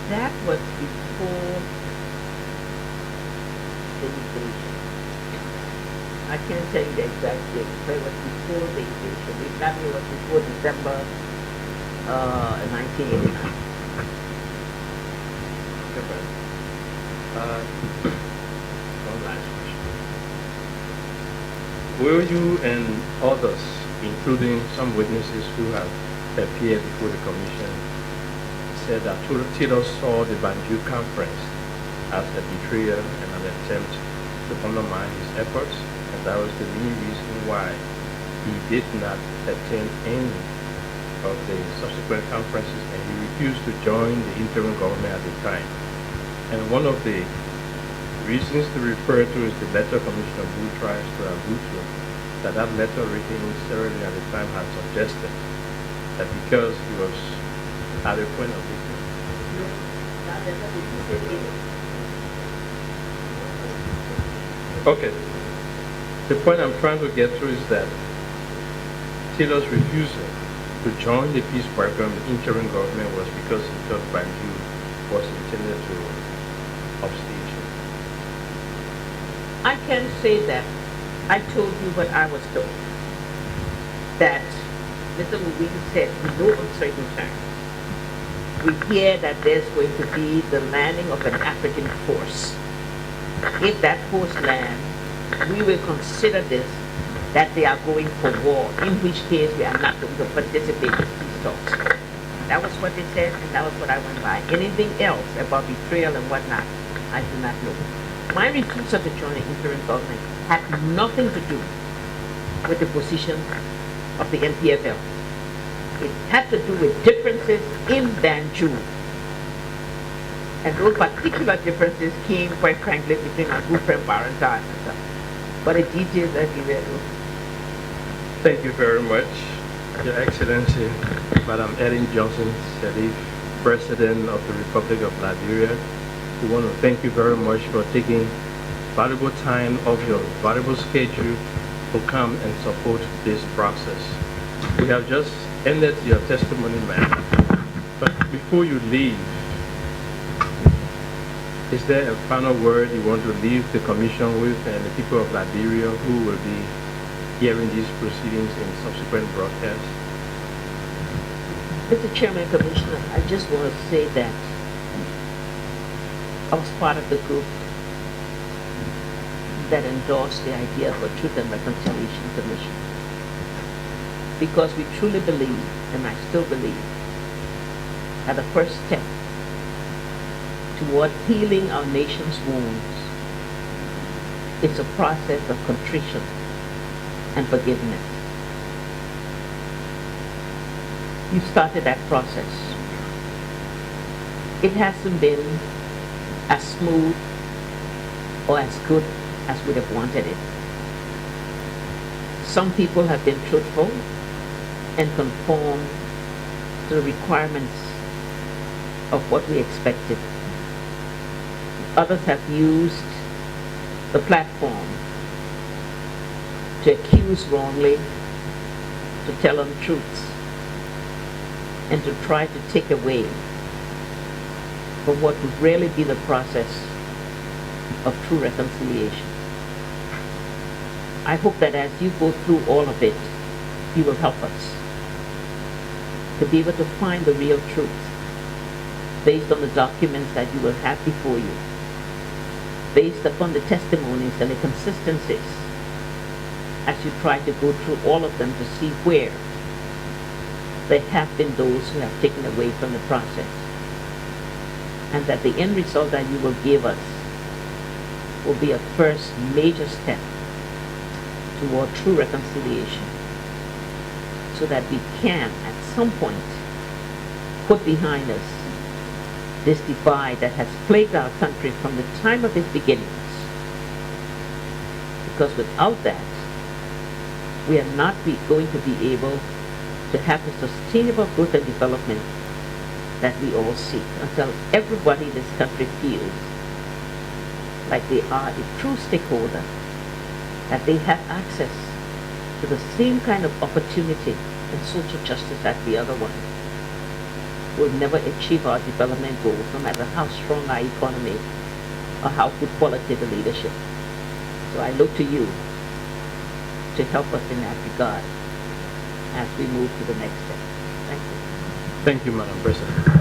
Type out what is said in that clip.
That was before the invasion. I can't tell you the exact date, but it was before the invasion. That means it was before December 1989. Okay. One last question. Will you and others, including some witnesses who have appeared before the commission, said that Tito saw the Banjul conference as a betrayal and an attempt to undermine his efforts, and that was the main reason why he did not attend any of the subsequent conferences, and he refused to join the interim government at the time. And one of the reasons to refer to is the letter Commissioner Boo tries to allude to, that letter written in Sirleaf at the time had suggested that because he was at a point of weakness. Okay. The point I'm trying to get through is that Taylor's refusal to join the peace program in the interim government was because he thought Banjul was intended to upstage him. I can say that I told you what I was told. That Mr. Mubiru said in no uncertain terms, we hear that there's going to be the landing of an African force. If that force lands, we will consider this that they are going for war, in which case we are not going to participate in peace talks. That was what they said, and that was what I went by. Anything else about betrayal and whatnot, I do not know. My refusal to join the interim government had nothing to do with the position of the NPFL. It had to do with differences in Banjul. And those particular differences came, quite frankly, between my good friend Barantine and myself. But the details I give you. Thank you very much, Your Excellency, Madam Ellen Johnson Sirleaf, President of the Republic of Liberia. We want to thank you very much for taking valuable time of your valuable schedule to come and support this process. We have just ended your testimony, ma'am. But before you leave, is there a final word you want to leave the Commission with and the people of Liberia who will be hearing these proceedings in subsequent broadcasts? Mr. Chairman, Commissioner, I just want to say that I was part of the group that endorsed the idea of a Truth and Reconciliation Commission. Because we truly believe, and I still believe, that the first step toward healing our nation's wounds is a process of contrition and forgiveness. You started that process. It hasn't been as smooth or as good as we'd have wanted it. Some people have been truthful and conformed to the requirements of what we expected. Others have used the platform to accuse wrongly, to tell untruths, and to try to take away from what would really be the process of true reconciliation. I hope that as you go through all of it, you will help us to be able to find the real truth based on the documents that you will have before you, based upon the testimonies and the consistencies, as you try to go through all of them to see where there have been those who have taken away from the process, and that the end result that you will give us will be a first major step toward true reconciliation, so that we can, at some point, put behind us this divide that has plagued our country from the time of its beginnings. Because without that, we are not going to be able to have the sustainable growth and development that we all seek, until everybody in this country feels like they are a true stakeholder, that they have access to the same kind of opportunity and social justice as the other one. will never achieve our development goals, no matter how strong our economy or how good quality the leadership. So I look to you to help us in that regard as we move to the next step. Thank you. Thank you, Madam President.